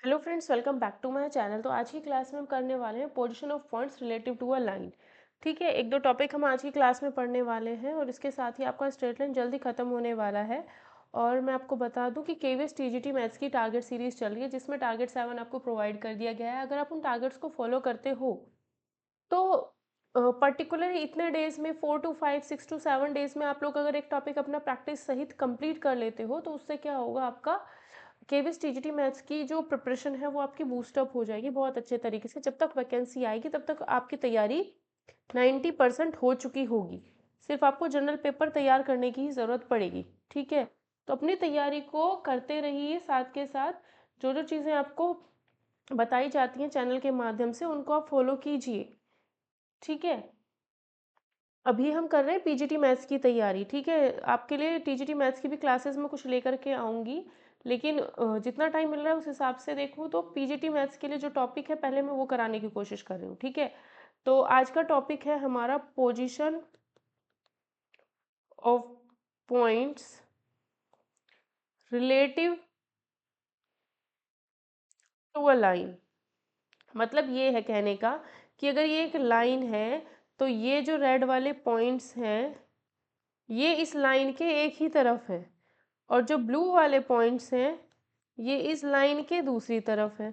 Hello friends, welcome back to my channel. तो आज की क्लास में हम करने वाले हैं position of points relative to a line. ठीक है, एक दो टॉपिक हम आज की क्लास में पढ़ने वाले हैं और इसके साथ ही आपका स्ट्रेट लाइन जल्दी खत्म होने वाला है। और मैं आपको बता दूं कि केवीएस टीजीटी मैथ्स की टारगेट सीरीज चल रही है जिसमें टारगेट 7 आपको प्रोवाइड कर दिया गया है। अगर आप उन टारगेट्स को फॉलो करते हो तो पर्टिकुलर इतने डेज में 4 to 5 6 to 7 डेज में आप लोग अगर एक टॉपिक अपना प्रैक्टिस सहित कंप्लीट कर लेते हो तो उससे क्या होगा, आपका केवीएस टीजीटी मैथ्स की जो प्रिपरेशन है वो आपकी बूस्टअप हो जाएगी बहुत अच्छे तरीके से। जब तक वैकेंसी आएगी तब तक आपकी तैयारी 90% हो चुकी होगी। सिर्फ आपको जनरल पेपर तैयार करने की ही ज़रूरत पड़ेगी। ठीक है, तो अपनी तैयारी को करते रहिए, साथ के साथ जो जो चीज़ें आपको बताई जाती हैं चैनल के माध्यम से उनको आप फॉलो कीजिए। ठीक है, अभी हम कर रहे हैं पीजीटी मैथ्स की तैयारी। ठीक है, आपके लिए टीजीटी मैथ्स की भी क्लासेस में कुछ लेकर के आऊँगी, लेकिन जितना टाइम मिल रहा है उस हिसाब से देखूँ तो पीजीटी मैथ्स के लिए जो टॉपिक है पहले मैं वो कराने की कोशिश कर रही हूँ। ठीक है, तो आज का टॉपिक है हमारा position of points relative to a line. मतलब ये है कहने का कि अगर ये एक लाइन है तो ये जो रेड वाले पॉइंट्स हैं ये इस लाइन के एक ही तरफ है और जो ब्लू वाले पॉइंट्स हैं ये इस लाइन के दूसरी तरफ है।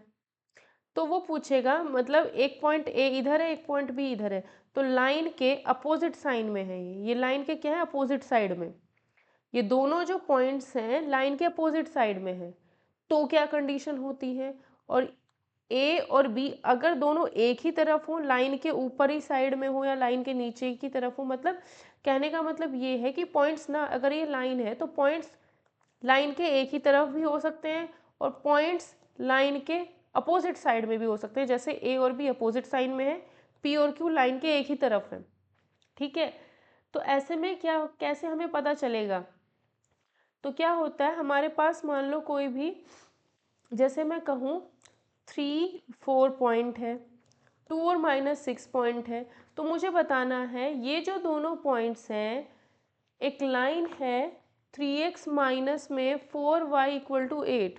तो वो पूछेगा, मतलब एक पॉइंट ए इधर है एक पॉइंट बी इधर है, तो लाइन के अपोजिट साइन में है। ये लाइन के क्या है, अपोजिट साइड में। ये दोनों जो पॉइंट्स हैं लाइन के अपोजिट साइड में है। तो क्या कंडीशन होती है, और ए और बी अगर दोनों एक ही तरफ हो, लाइन के ऊपर ही साइड में हो या लाइन के नीचे की तरफ हो, मतलब कहने का मतलब ये है कि पॉइंट्स ना, अगर ये लाइन है तो पॉइंट्स लाइन के एक ही तरफ भी हो सकते हैं और पॉइंट्स लाइन के अपोजिट साइड में भी हो सकते हैं। जैसे ए और बी अपोजिट साइड में है, पी और क्यू लाइन के एक ही तरफ है। ठीक है, तो ऐसे में क्या कैसे हमें पता चलेगा, तो क्या होता है हमारे पास, मान लो कोई भी, जैसे मैं कहूँ 3 4 पॉइंट है, 2 और -6 पॉइंट है, तो मुझे बताना है ये जो दोनों पॉइंट्स हैं, एक लाइन है 3x माइनस में 4y = 8।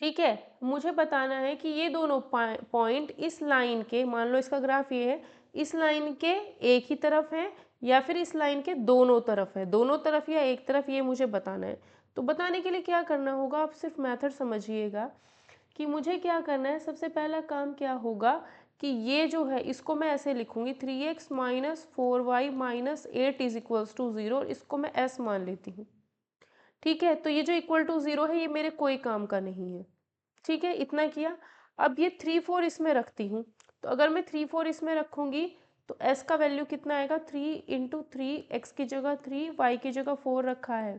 ठीक है, मुझे बताना है कि ये दोनों पॉइंट इस लाइन के, मान लो इसका ग्राफ ये है, इस लाइन के एक ही तरफ है या फिर इस लाइन के दोनों तरफ है, दोनों तरफ या एक तरफ, ये मुझे बताना है। तो बताने के लिए क्या करना होगा, आप सिर्फ मेथड समझिएगा कि मुझे क्या करना है। सबसे पहला काम क्या होगा कि ये जो है इसको मैं ऐसे लिखूंगी 3x माइनस 4y-8 = 0, इसको मैं s मान लेती हूँ। ठीक है, तो ये जो =0 है ये मेरे कोई काम का नहीं है। ठीक है, इतना किया। अब ये 3 4 इसमें रखती हूँ, तो अगर मैं 3 4 इसमें रखूँगी तो s का वैल्यू कितना आएगा, 3 × 3, x की जगह 3, y की जगह 4 रखा है,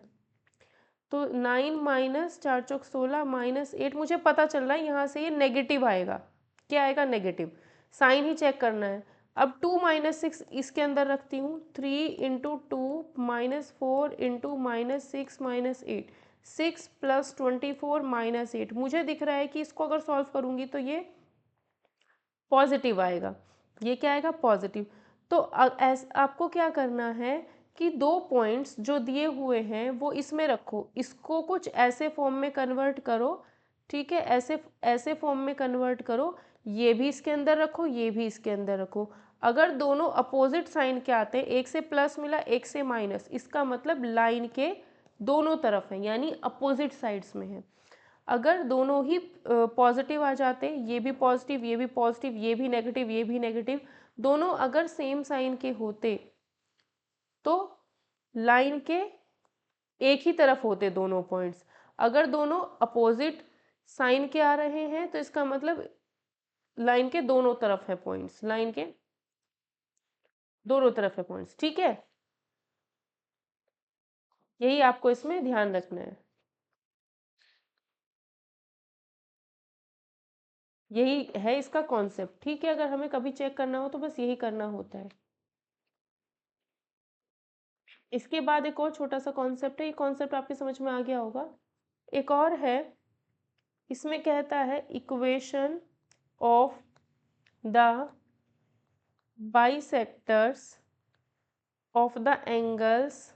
तो 9 माइनस 4 चौक 16 -8, मुझे पता चल रहा है यहाँ से ये नेगेटिव आएगा। क्या आएगा, नेगेटिव। साइन ही चेक करना है। अब 2 - 6 इसके अंदर रखती हूँ, 3 × 2 -4 × -6 -8, 6 + 24 -8। मुझे दिख रहा है कि इसको अगर सॉल्व करूँगी तो ये पॉजिटिव आएगा। ये क्या आएगा, पॉजिटिव। तो आपको क्या करना है कि दो पॉइंट्स जो दिए हुए हैं वो इसमें रखो, इसको कुछ ऐसे फॉर्म में कन्वर्ट करो। ठीक है, ऐसे ऐसे फॉर्म में कन्वर्ट करो, ये भी इसके अंदर रखो ये भी इसके अंदर रखो। अगर दोनों अपोजिट साइन के आते हैं, एक से प्लस मिला एक से माइनस, इसका मतलब लाइन के दोनों तरफ है यानी अपोजिट साइड्स में है। अगर दोनों ही पॉजिटिव आ जाते, ये भी पॉजिटिव ये भी पॉजिटिव, ये भी नेगेटिव ये भी नेगेटिव, दोनों अगर सेम साइन के होते तो लाइन के एक ही तरफ होते दोनों पॉइंट्स। अगर दोनों अपोजिट साइन के आ रहे हैं तो इसका मतलब लाइन के दोनों तरफ है पॉइंट्स, लाइन के दोनों तरफ है पॉइंट्स। ठीक है, यही आपको इसमें ध्यान रखना है, यही है इसका कॉन्सेप्ट। ठीक है, अगर हमें कभी चेक करना हो तो बस यही करना होता है। इसके बाद एक और छोटा सा कॉन्सेप्ट है, ये कॉन्सेप्ट आपके समझ में आ गया होगा। एक और है, इसमें कहता है equation of the bisectors of the angles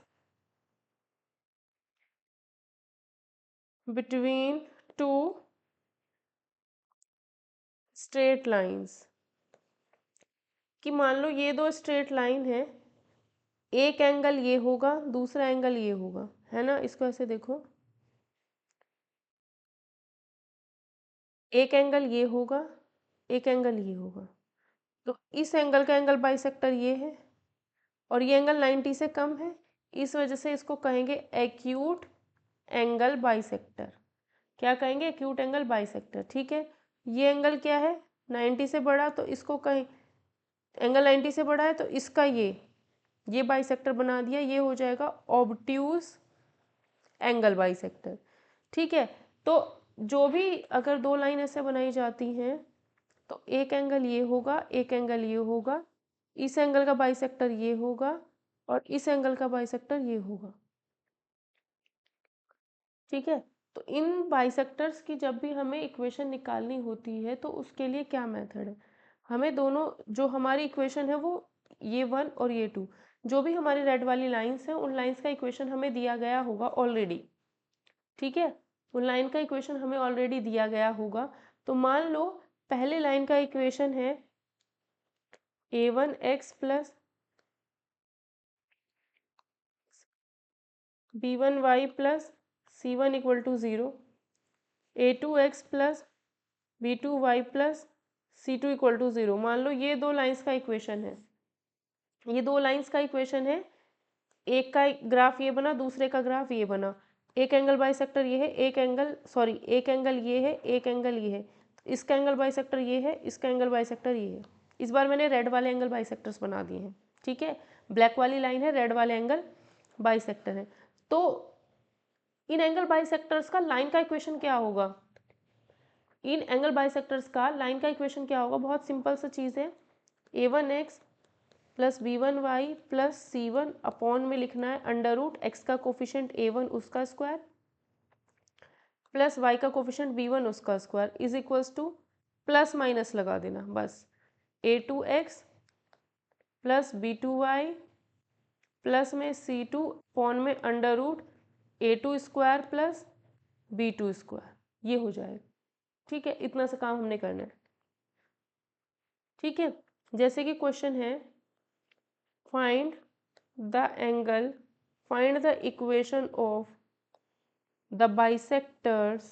between two straight lines, कि मान लो ये दो स्ट्रेट लाइन है, एक एंगल ये होगा, दूसरा एंगल ये होगा, है ना। इसको ऐसे देखो, एक एंगल ये होगा, एक एंगल ये होगा, तो इस एंगल का एंगल बाइसेक्टर ये है और ये एंगल 90 से कम है, इस वजह से इसको कहेंगे एक्यूट एंगल बाइसेक्टर। क्या कहेंगे? Acute angle bisector. ठीक है, ये एंगल क्या है? 90 से बड़ा, तो इसको कहें, एंगल 90 से बड़ा है तो इसका ये बाइसेक्टर बना दिया, ये हो जाएगा ऑब्ट्यूज एंगल बाइसेक्टर। ठीक है, तो जो भी अगर दो लाइन ऐसे बनाई जाती हैं तो एक एंगल ये होगा, एक एंगल ये होगा, इस एंगल का बाइसेक्टर ये होगा और इस एंगल का बाइसेक्टर ये होगा। ठीक है, तो इन बाइसेक्टर्स की जब भी हमें इक्वेशन निकालनी होती है तो उसके लिए क्या मेथड है, हमें दोनों जो हमारी इक्वेशन है वो ये 1 और ये 2, जो भी हमारी रेड वाली लाइंस हैं उन लाइंस का इक्वेशन हमें दिया गया होगा ऑलरेडी। ठीक है, उन लाइन का इक्वेशन हमें ऑलरेडी दिया गया होगा। तो मान लो पहले लाइन का इक्वेशन है a1x plus b1y plus c1 equal to 0, a2x plus b2y plus c2 equal to 0। मान लो ये दो लाइंस का इक्वेशन है, ये दो लाइंस का इक्वेशन है, एक का ग्राफ ये बना, दूसरे का ग्राफ ये बना, एक एंगल बाइसेक्टर ये है, एक एंगल सॉरी एक एंगल ये है, एक एंगल ये है, इसका एंगल बाइसेक्टर ये है, इसका एंगल बाइसेक्टर ये है। इस बार मैंने रेड वाले एंगल बाइसेक्टर्स बना दिए हैं। ठीक है, ब्लैक वाली लाइन है, रेड वाले एंगल बाइसेक्टर है। तो इन एंगल बाइसेक्टर्स का लाइन का इक्वेशन क्या होगा, इन एंगल बाइसेक्टर्स का लाइन का इक्वेशन क्या होगा? बहुत सिंपल सा चीज़ है, a1x plus b1y plus c1 upon में लिखना है अंडर रूट एक्स का कोफिशिएंट a1 उसका स्क्वायर प्लस y का कोफिशिएंट b1 उसका square is equals to plus minus लगा देना बस, a2x प्लस b2y प्लस में c2 अपॉन में under root a2 square plus b2 square, ये हो जाएगा। ठीक है, इतना सा काम हमने करना है। ठीक है, जैसे कि क्वेश्चन है find the angle, find the equation of the bisectors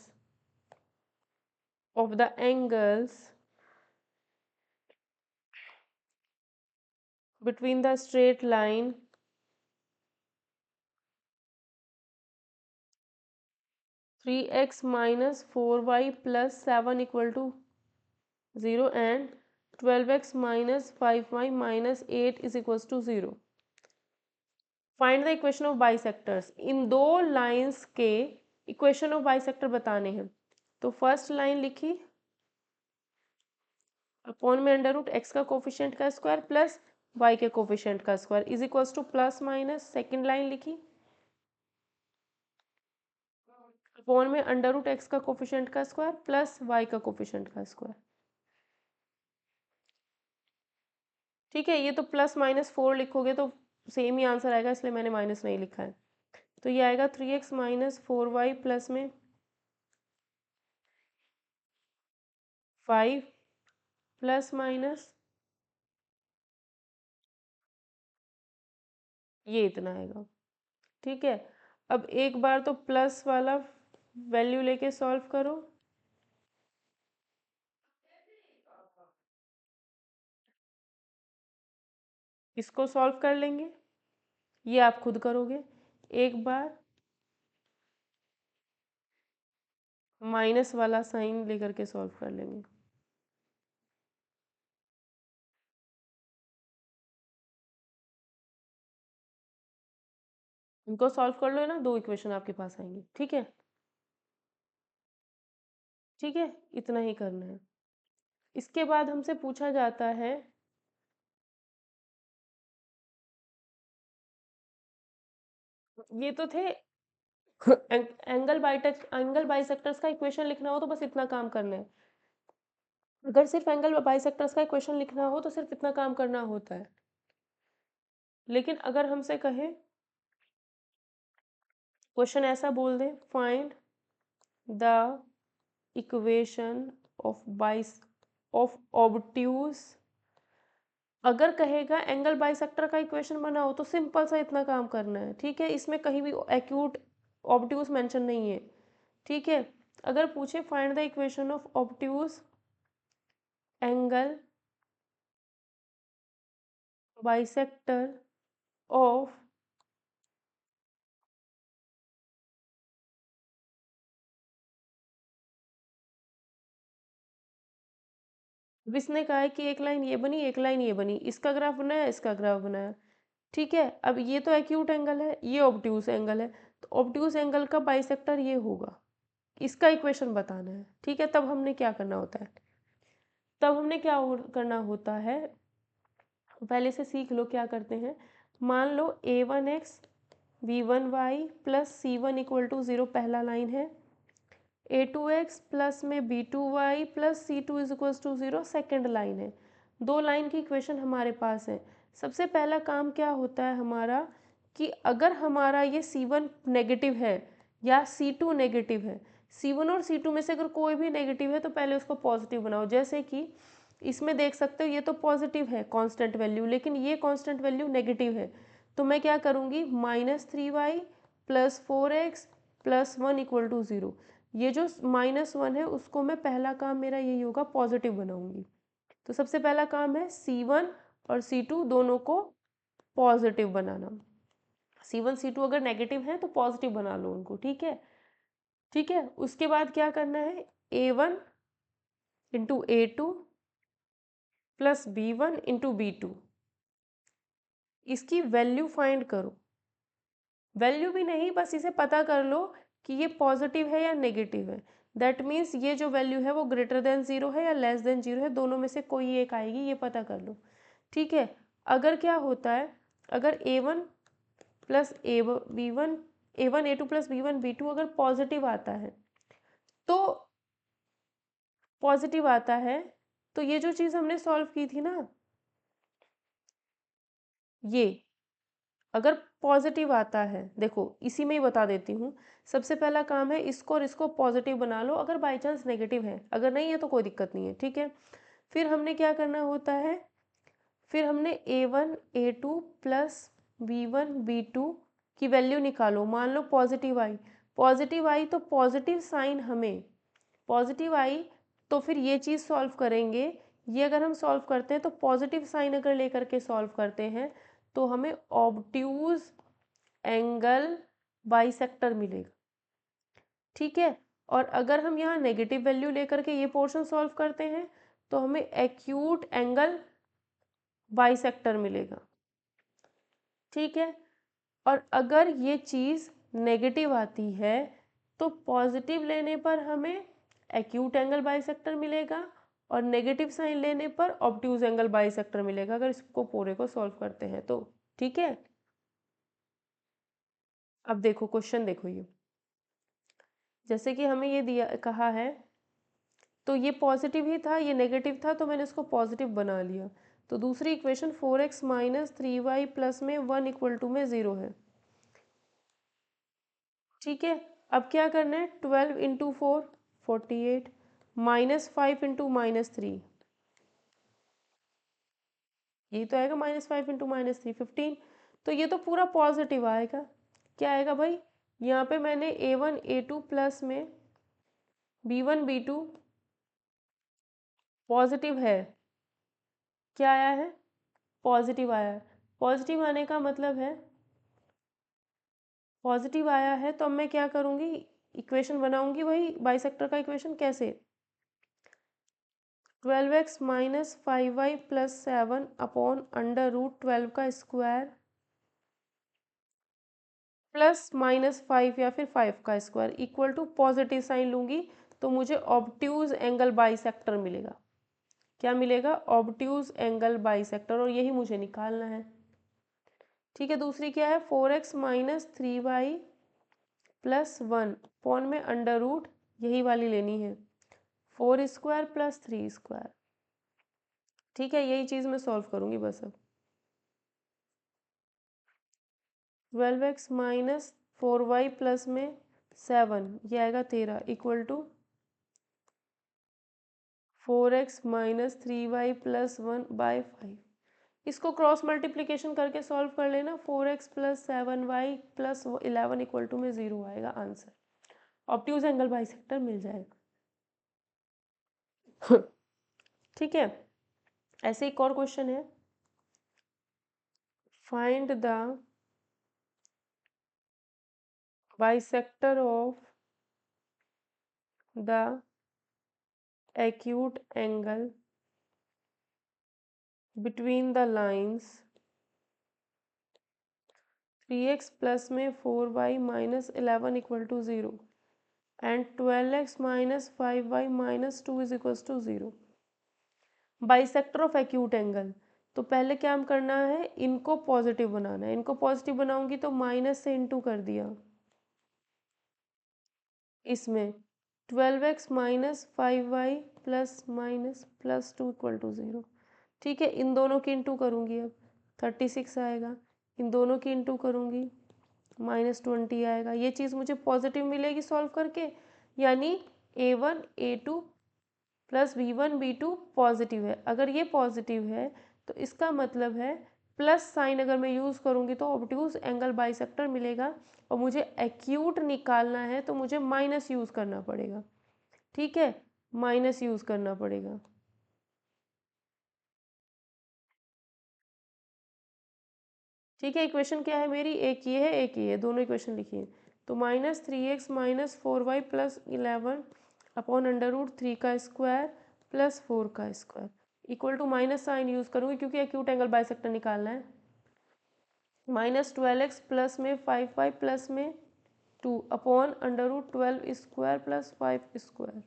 of the angles between the straight line 3x minus 4y plus 7 equal to 0 and 12x minus 5y minus 8 is equals to 0. Find the equation of bisectors, इन दो lines के equation of bisector बताने हैं। तो first line लिखी upon में under root x का coefficient का स्क्वायर प्लस वाई के कोफिशिएंट का square is equals to plus minus, second line लिखी अपॉन में अंडर रूट एक्स का कोफिशिएंट का स्क्वायर प्लस वाई का कोफिशिएंट का स्क्वायर। ठीक है, ये तो प्लस माइनस 4 लिखोगे तो सेम ही आंसर आएगा, इसलिए मैंने माइनस नहीं लिखा है। तो ये आएगा 3x माइनस 4y प्लस में 5 प्लस माइनस ये इतना आएगा। ठीक है, अब एक बार तो प्लस वाला वैल्यू लेके सॉल्व करो, इसको सॉल्व कर लेंगे, ये आप खुद करोगे। एक बार माइनस वाला साइन लेकर के सॉल्व कर लेंगे। इनको सॉल्व कर लो ना, दो इक्वेशन आपके पास आएंगे। ठीक है, ठीक है, इतना ही करना है। इसके बाद हमसे पूछा जाता है ये तो थे एंगल बाइसेक्टर्स का इक्वेशन लिखना हो तो बस इतना काम करना है। अगर सिर्फ एंगल बाइसेक्टर्स का इक्वेशन लिखना हो तो सिर्फ इतना काम करना होता है। लेकिन अगर हमसे कहे क्वेश्चन ऐसा बोल they find the equation of obtuse, अगर कहेगा एंगल बाइसेक्टर का इक्वेशन बनाओ तो सिंपल सा इतना काम करना है, ठीक है। इसमें कहीं भी एक्यूट ऑब्ट्यूज मेंशन नहीं है, ठीक है। अगर पूछे find the equation of obtuse angle bisector of इसने कहा है कि एक लाइन ये बनी, एक लाइन ये बनी, इसका ग्राफ बनाया, इसका ग्राफ बनाया, ठीक है। अब ये तो एक्यूट एंगल है, ये ऑब्ट्यूज एंगल है, तो ऑब्ट्यूज एंगल का बाइसेक्टर ये होगा, इसका इक्वेशन बताना है, ठीक है। तब हमने क्या करना होता है, करना होता है, पहले से सीख लो क्या करते हैं। मान लो a1x v1y plus c1 equal to 0 पहला लाइन है, a2x प्लस में b2y plus c2 is equal to 0 second line है। दो लाइन की इक्वेशन हमारे पास है। सबसे पहला काम क्या होता है हमारा कि अगर हमारा ये c1 नेगेटिव है या c2 नेगेटिव है, c1 और c2 में से अगर कोई भी नेगेटिव है तो पहले उसको पॉजिटिव बनाओ। जैसे कि इसमें देख सकते हो ये तो पॉजिटिव है कांस्टेंट वैल्यू, लेकिन ये कांस्टेंट वैल्यू नेगेटिव है, तो मैं क्या करूँगी -3y plus 4x plus 1 equal to 0। ये जो -1 है उसको मैं पहला काम मेरा यही होगा पॉजिटिव बनाऊंगी। तो सबसे पहला काम है C1 और C2 दोनों को पॉजिटिव बनाना। C1 C2 अगर नेगेटिव है तो पॉजिटिव बना लो उनको, ठीक है, ठीक है। उसके बाद क्या करना है, A1 into A2 plus B1 into B2, इसकी वैल्यू फाइंड करो। वैल्यू भी नहीं, बस इसे पता कर लो कि ये पॉजिटिव है या नेगेटिव है। दैट मीन्स ये जो वैल्यू है वो ग्रेटर देन 0 है या लेस देन 0 है, दोनों में से कोई एक आएगी, ये पता कर लो, ठीक है। अगर क्या होता है, अगर a1 plus b1 a1 a2 plus b1 b2 अगर पॉजिटिव आता है तो ये जो चीज़ हमने सॉल्व की थी ना, ये अगर पॉजिटिव आता है, देखो इसी में ही बता देती हूँ। सबसे पहला काम है इसको और इसको पॉजिटिव बना लो अगर बाई चांस नेगेटिव है, अगर नहीं है तो कोई दिक्कत नहीं है, ठीक है। फिर हमने क्या करना होता है, फिर हमने a1 a2 plus b1 b2 की वैल्यू निकालो। मान लो पॉजिटिव आई तो पॉजिटिव साइन हमें पॉजिटिव आई, तो फिर ये चीज़ सॉल्व करेंगे। ये अगर हम सॉल्व करते हैं तो पॉजिटिव साइन अगर लेकर के सॉल्व करते हैं तो हमें ऑब्ट्यूज एंगल बाइसेक्टर मिलेगा, ठीक है। और अगर हम यहाँ नेगेटिव वैल्यू लेकर के ये पोर्शन सॉल्व करते हैं तो हमें एक्यूट एंगल बाइसेक्टर मिलेगा, ठीक है। और अगर ये चीज़ नेगेटिव आती है तो पॉजिटिव लेने पर हमें एक्यूट एंगल बाइसेक्टर मिलेगा और नेगेटिव साइन लेने पर ऑब्ट्यूज एंगल बाइसेक्टर मिलेगा, अगर इसको पूरे को सॉल्व करते हैं तो, ठीक है। अब देखो क्वेश्चन देखो, ये जैसे कि हमें ये दिया कहा है, तो ये पॉजिटिव ही था, ये नेगेटिव था, तो मैंने इसको पॉजिटिव बना लिया। तो दूसरी equation 4x minus 3y plus में 1 इक्वल टू में 0 है, ठीक है। अब क्या करना है, 12 इंटू 4 48 माइनस 5 इंटू -3, यही तो आएगा -5 इंटू -3 15। तो ये तो पूरा पॉजिटिव आएगा। क्या आएगा भाई, यहाँ पे मैंने a1 a2 प्लस में b1 b2 पॉजिटिव है, क्या आया है, पॉजिटिव आया है। पॉजिटिव आने का मतलब है पॉजिटिव आया है, तो अब मैं क्या करूँगी, इक्वेशन बनाऊंगी वही बाइसेक्टर का इक्वेशन। कैसे, 12x minus 5y plus 7 upon √12 का स्क्वायर प्लस -5 या फिर 5 का square equal to positive sign लूँगी तो मुझे ऑब्ट्यूज एंगल बाइसेक्टर मिलेगा। क्या मिलेगा, ऑब्ट्यूज एंगल बाइसेक्टर, और यही मुझे निकालना है, ठीक है। दूसरी क्या है, 4x minus 3y plus 1 pawn में √ यही वाली लेनी है, 4 स्क्वायर प्लस 3 स्क्वायर, ठीक है। यही चीज़ मैं सॉल्व करूँगी बस। अब 12x माइनस 4y प्लस में 7, ये आएगा 13 equal to 4x minus 3y plus 1/5। इसको क्रॉस मल्टीप्लिकेशन करके सॉल्व कर लेना। 4x plus 7y plus 11 equal to में 0 आएगा आंसर। ऑब्ट्यूज एंगल बाइसेक्टर मिल जाएगा। ठीक है, ऐसे एक और क्वेश्चन है, find the bisector of the acute angle between the lines 3x plus में 4y minus 11 equal to 0 and 12x minus 5y minus 2 is equal to 0। Bisector of acute angle, तो पहले क्या हम करना है, इनको पॉजिटिव बनाना है। इनको पॉजिटिव बनाऊंगी तो माइनस से इनटू कर दिया, इसमें 12x minus 5y plus minus plus 2 equal to 0। ठीक है, इन दोनों की इंटू करूँगी, अब 36 आएगा। इन दोनों की इंटू करूँगी, माइनस 20 आएगा। ये चीज़ मुझे पॉजिटिव मिलेगी सॉल्व करके, यानी a1 a2 plus b1 b2 positive है। अगर ये पॉजिटिव है तो इसका मतलब है प्लस साइन अगर मैं यूज़ करूँगी तो ऑब्ट्यूज एंगल बाइसेक्टर मिलेगा, और मुझे एक्यूट निकालना है तो मुझे माइनस यूज़ करना पड़ेगा। ठीक है, माइनस यूज़ करना पड़ेगा। ठीक है, इक्वेशन क्या है मेरी, एक ये है एक ये है, दोनों इक्वेशन लिखिए। तो minus 3x minus 4y plus 11 upon under root 3 का स्क्वायर प्लस 4 का square equal to minus sign use करूँगी क्योंकि एक्यूट एंगल बाइसेक्टर निकालना है। माइनस 12x प्लस में 5y प्लस में 2 upon under root 12 square plus 5 square.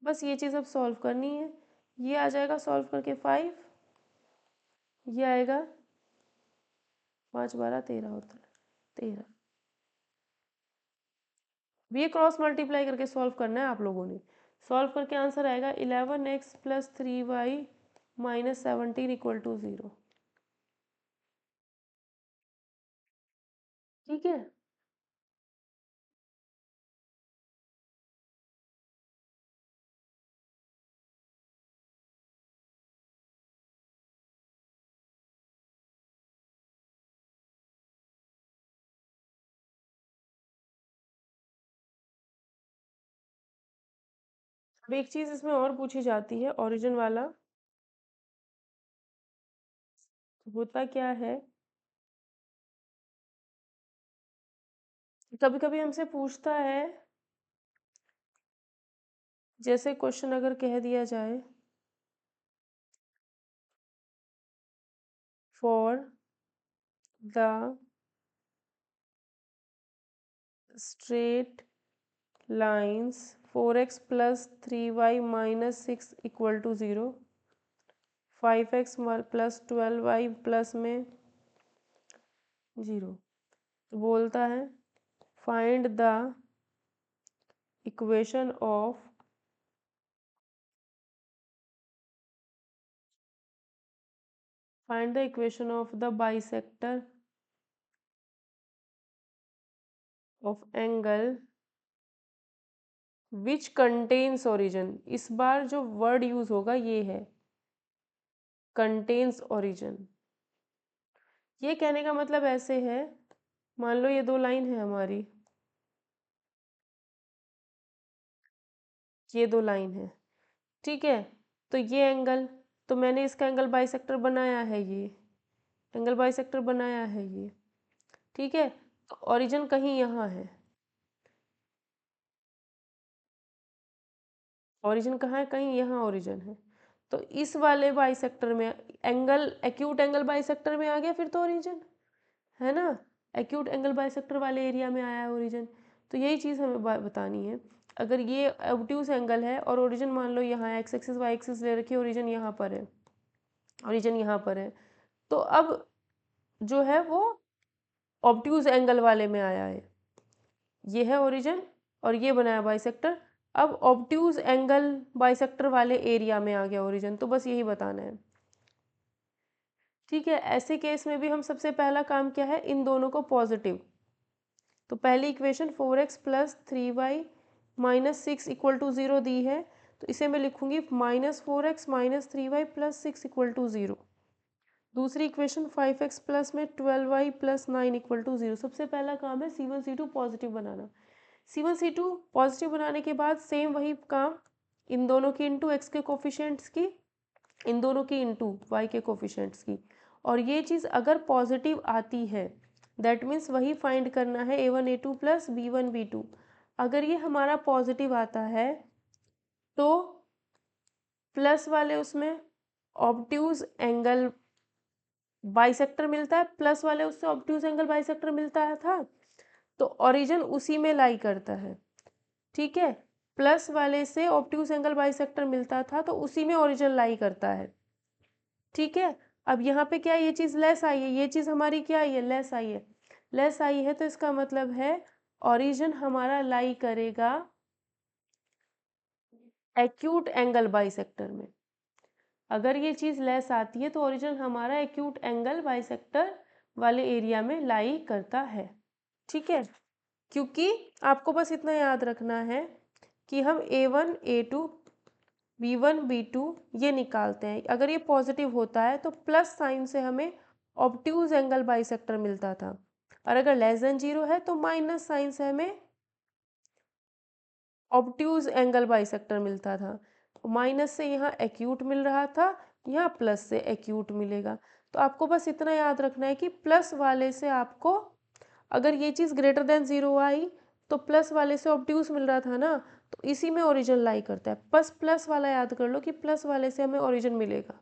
बस ये चीज़ अब सॉल्व करनी है। ये आ जाएगा सॉल्व करके 5, ये आएगा 5 12 13 होता है 13। ये क्रॉस मल्टीप्लाई करके सॉल्व करना है आप लोगों ने। सॉल्व करके आंसर आएगा 11x plus 3y minus 17 equal to 0। ठीक है, अब एक चीज़ इसमें और पूछी जाती है, ओरिजिन वाला होता क्या है, कभी कभी हमसे पूछता है, जैसे क्वेश्चन अगर कह दिया जाए for the straight lines 4x plus 3y minus 6 equal to 0, 5x plus 12y plus में 0, तो बोलता है find the equation of the bisector of angle which contains origin. इस बार जो वर्ड यूज होगा ये है कंटेन्स ओरिजिन। ये कहने का मतलब ऐसे है, मान लो ये दो लाइन है हमारी, ये दो लाइन है, ठीक है, तो ये एंगल, तो मैंने इसका एंगल बाइसेक्टर बनाया है, ये एंगल बाइसेक्टर बनाया है ये। ठीक है, तो ओरिजिन कहीं यहाँ है, ओरिजिन कहाँ है, कहीं यहाँ ओरिजिन है। तो इस वाले बाइसेक्टर में एंगल, एक्यूट एंगल बाइसेक्टर में आ गया फिर तो ओरिजिन है ना, एक्यूट एंगल बाइसेक्टर वाले एरिया में आया है ओरिजिन। तो यही चीज़ हमें बतानी है। अगर ये ऑब्ट्यूज एंगल है और ओरिजिन मान लो यहाँ है, एक्स एक्सिस वाई एक्सिस ले रखी है, ओरिजिन यहाँ पर है, ओरिजिन यहाँ पर है, तो अब जो है वो ऑब्ट्यूज एंगल वाले में आया है, ये है ओरिजिन और ये बनाया बाइसेक्टर। अब ऑब्ट्यूज एंगल बाइसेक्टर वाले एरिया में आ गया ओरिजिन, तो बस यही बताना है। ठीक है, ऐसे केस में भी हम सबसे पहला काम क्या है, इन दोनों को पॉजिटिव, तो पहली equation 4x plus 3y minus 6 equal to 0 दी है, तो इसे मैं लिखूंगी -4x - 3y + 6 = 0। दूसरी इक्वेशन 5x प्लस में 12y + 9 = 0। सबसे पहला काम है C1 C2 पॉजिटिव बनाना। C1 C2 पॉजिटिव बनाने के बाद सेम वही काम, इन दोनों की इंटू x के कोफिशिएंट्स की, इन दोनों की इंटू y के कोफिशिएंट्स की, और ये चीज़ अगर पॉजिटिव आती है दैट मीन्स वही फाइंड करना है A1 A2 + B1 B2। अगर ये हमारा पॉजिटिव आता है तो प्लस वाले उसमें ऑब्ट्यूज एंगल बाइसेक्टर मिलता है, प्लस वाले उससे ऑब्ट्यूज एंगल बाइसेक्टर मिलता है था, तो ओरिजिन उसी में लाई करता है। ठीक है, प्लस वाले से ऑब्ट्यूज एंगल बाइसेक्टर मिलता था तो उसी में ओरिजिन लाई करता है। ठीक है, अब यहाँ पे क्या ये चीज़ लेस आई है, ये चीज़ हमारी क्या आई है, लेस आई है। लेस आई है तो इसका मतलब है ओरिजिन हमारा लाई करेगा एक्यूट एंगल बाइसेक्टर में। अगर ये चीज़ लेस आती है तो ओरिजिन हमारा एक्यूट एंगल बाइसेक्टर वाले एरिया में लाई करता है। ठीक है, क्योंकि आपको बस इतना याद रखना है कि हम A1 A2 B1 B2 ये निकालते हैं। अगर ये पॉजिटिव होता है तो प्लस साइन से हमें ऑब्ट्यूज एंगल बाइसेक्टर मिलता था, और अगर लेस देन 0 है तो माइनस साइन से हमें ऑब्ट्यूज एंगल बाइसेक्टर मिलता था। माइनस से यहाँ एक्यूट मिल रहा था, यहाँ प्लस से एक्यूट मिलेगा। तो आपको बस इतना याद रखना है कि प्लस वाले से आपको, अगर ये चीज़ ग्रेटर देन 0 आई तो प्लस वाले से ऑब्ट्यूज मिल रहा था ना, तो इसी में ओरिजिन लाई करता है। बस प्लस वाला याद कर लो कि प्लस वाले से हमें ओरिजिन मिलेगा।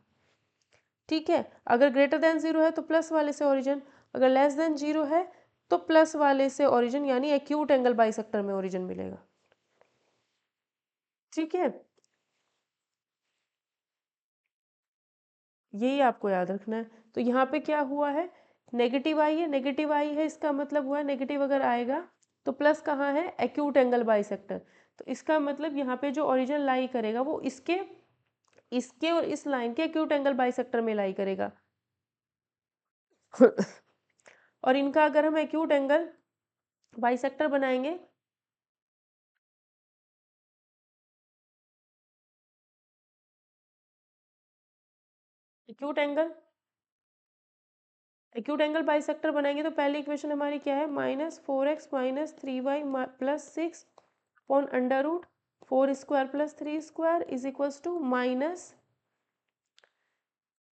ठीक है, अगर ग्रेटर देन 0 है तो प्लस वाले से ओरिजिन, अगर लेस देन 0 है तो प्लस वाले से ओरिजिन यानी एक्यूट एंगल बाइसेक्टर में ओरिजिन मिलेगा। ठीक है, यही आपको याद रखना है। तो यहाँ पे क्या हुआ है, नेगेटिव आई है, नेगेटिव आई है, इसका मतलब हुआ नेगेटिव अगर आएगा तो प्लस कहाँ है, एक्यूट एंगल बाइसेक्टर। तो इसका मतलब यहाँ पे जो ओरिजिन लाई करेगा वो इसके इसके और इस लाइन के एक्यूट एंगल बाइसेक्टर में लाई करेगा। और इनका अगर हम एक्यूट एंगल बाइसेक्टर बनाएंगे, acute angle acute angle bisector बनाएंगे तो पहली इक्वेशन हमारी क्या है, -4x - 3y + 6 upon √4² + 3² is equals to minus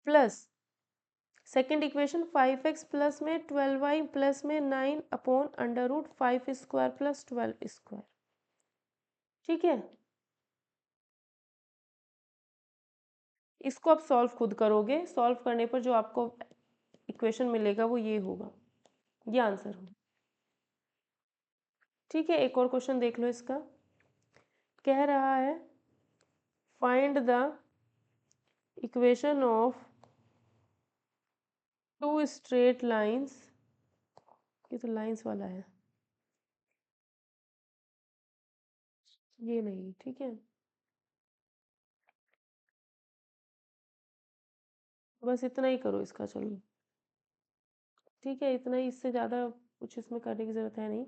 plus second equation 5x plus में 12y प्लस में 9 अपॉन √5² + 12²। ठीक है, इसको आप सॉल्व खुद करोगे, सॉल्व करने पर जो आपको इक्वेशन मिलेगा वो ये होगा, ये आंसर होगा। ठीक है, एक और क्वेश्चन देख लो इसका। कह रहा है find the equation of two straight lines, ये तो लाइंस वाला है, ये नहीं। ठीक है, बस इतना ही करो इसका, चलो ठीक है, इतना ही, इससे ज़्यादा कुछ इसमें करने की ज़रूरत है नहीं।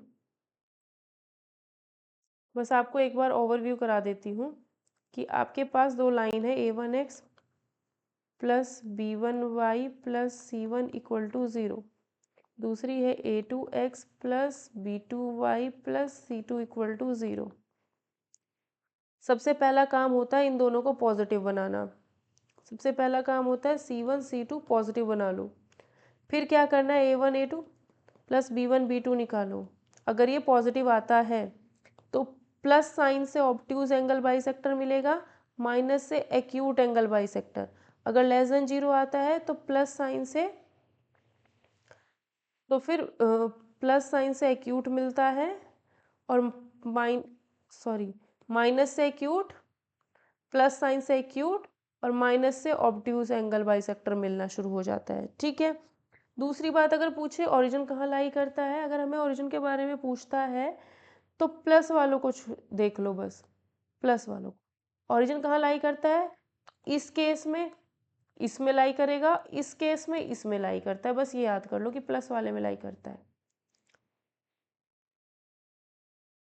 बस आपको एक बार ओवरव्यू करा देती हूँ कि आपके पास दो लाइन है, A1x plus B1y plus C1 = 0। दूसरी है A2x plus B2y plus C2 = 0। सबसे पहला काम होता है इन दोनों को पॉजिटिव बनाना। सबसे पहला काम होता है C1 C2 पॉजिटिव बना लो। फिर क्या करना है, A1 A2 plus B1 B2 निकालो। अगर ये पॉजिटिव आता है तो प्लस साइन से ऑब्ट्यूज एंगल बाइसेक्टर मिलेगा, माइनस से एक्यूट एंगल बाइसेक्टर। अगर लेस देन 0 आता है तो प्लस साइन से, तो फिर प्लस साइन से एक्यूट मिलता है, और माइन सॉरी माइनस से एक्यूट, प्लस साइन से एक्यूट, और माइनस से ऑब्ट्यूज एंगल बाइसेक्टर मिलना शुरू हो जाता है। ठीक है, दूसरी बात अगर पूछे ओरिजिन कहाँ लाई करता है, अगर हमें ओरिजिन के बारे में पूछता है तो प्लस वालों को देख लो, बस प्लस वालों को। ओरिजिन कहाँ लाई करता है, इस केस में इसमें लाई करेगा, इस केस में इसमें लाई करता है, बस ये याद कर लो कि प्लस वाले में लाई करता है।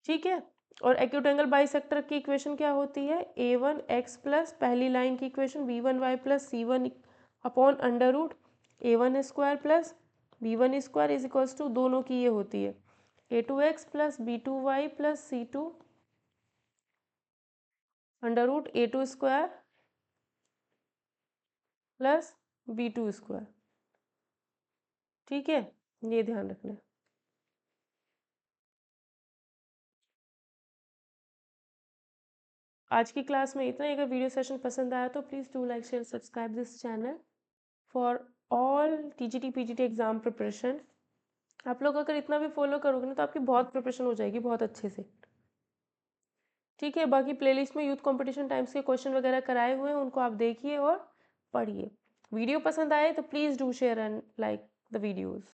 ठीक है, और एक्यूट एंगल बाइसेक्टर की इक्वेशन क्या होती है, a1x प्लस पहली लाइन की equation b1y plus c1 upon under root a1 square plus b1 square is equals to दोनों की ये होती है a2x plus b2y plus c2 under root a2 square plus b2 square. ठीक है, ये ध्यान रखना है। आज की क्लास में इतना ही। अगर वीडियो सेशन पसंद आया तो please do like share subscribe this channel for all TGT PGT exam preparation. आप लोग अगर इतना भी फॉलो करोगे ना तो आपकी बहुत प्रिपरेशन हो जाएगी बहुत अच्छे से। ठीक है, बाकी प्लेलिस्ट में यूथ कंपटीशन टाइम्स के क्वेश्चन वगैरह कराए हुए हैं, उनको आप देखिए और पढ़िए। वीडियो पसंद आए तो please do share and like the videos.